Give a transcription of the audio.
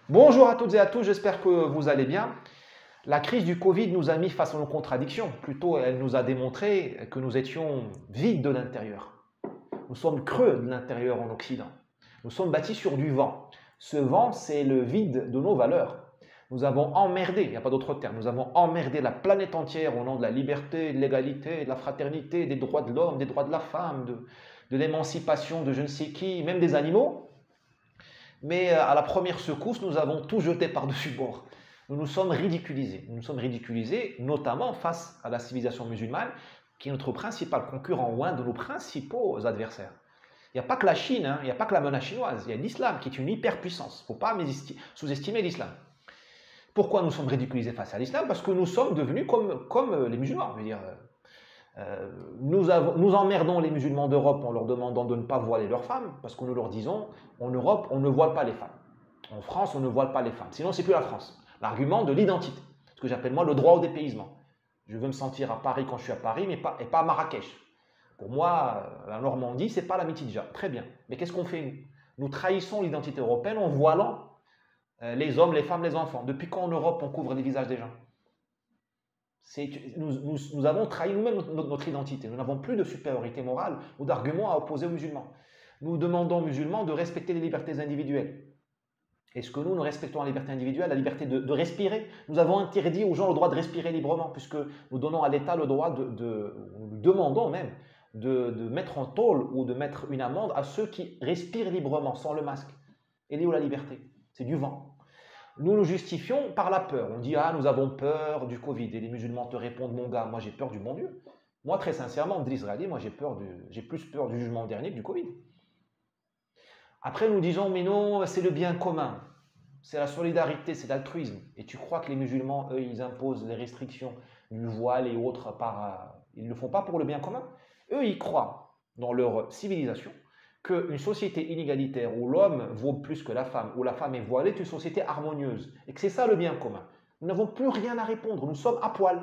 Bonjour à toutes et à tous, j'espère que vous allez bien. La crise du Covid nous a mis face à nos contradictions. Plutôt, elle nous a démontré que nous étions vides de l'intérieur. Nous sommes creux de l'intérieur en Occident. Nous sommes bâtis sur du vent. Ce vent, c'est le vide de nos valeurs. Nous avons emmerdé, il n'y a pas d'autre terme, nous avons emmerdé la planète entière au nom de la liberté, de l'égalité, de la fraternité, des droits de l'homme, des droits de la femme, de l'émancipation de je ne sais qui, même des animaux. Mais à la première secousse, nous avons tout jeté par-dessus bord. Nous nous sommes ridiculisés. Nous nous sommes ridiculisés, notamment face à la civilisation musulmane, qui est notre principal concurrent ou un de nos principaux adversaires. Il n'y a pas que la Chine, il n'y a pas que la menace chinoise, il y a l'islam qui est une hyperpuissance. Il ne faut pas sous-estimer l'islam. Pourquoi nous sommes ridiculisés face à l'islam? Parce que nous sommes devenus comme les musulmans. Je veux dire, nous emmerdons les musulmans d'Europe en leur demandant de ne pas voiler leurs femmes, parce que nous leur disons, en Europe, on ne voile pas les femmes. En France, on ne voile pas les femmes. Sinon, c'est plus la France. L'argument de l'identité, ce que j'appelle moi le droit au dépaysement. Je veux me sentir à Paris quand je suis à Paris, mais pas à Marrakech. Pour moi, la Normandie, c'est pas la Mitidja. Très bien. Mais qu'est-ce qu'on fait, nous? Nous trahissons l'identité européenne en voilant les hommes, les femmes, les enfants. Depuis quand en Europe, on couvre les visages des gens? Nous avons trahi nous-mêmes notre identité. Nous n'avons plus de supériorité morale ou d'arguments à opposer aux musulmans. Nous demandons aux musulmans de respecter les libertés individuelles. Est-ce que nous respectons la liberté individuelle, la liberté de respirer? Nous avons interdit aux gens le droit de respirer librement, puisque nous donnons à l'État le droit nous demandons même de mettre en tôle ou de mettre une amende à ceux qui respirent librement, sans le masque. Elle est où la liberté? C'est du vent. Nous nous justifions par la peur. On dit, ah, nous avons peur du Covid. Et les musulmans te répondent, mon gars, moi j'ai peur du bon Dieu. Moi, très sincèrement, de l'Israélien, moi j'ai plus peur du jugement dernier que du Covid. Après, nous disons, mais non, c'est le bien commun. C'est la solidarité, c'est l'altruisme. Et tu crois que les musulmans, eux, ils imposent les restrictions du voile et autres ils ne le font pas pour le bien commun. Eux, ils croient dans leur civilisation qu'une société inégalitaire où l'homme vaut plus que la femme, où la femme est voilée, est une société harmonieuse. Et que c'est ça le bien commun. Nous n'avons plus rien à répondre, nous sommes à poil.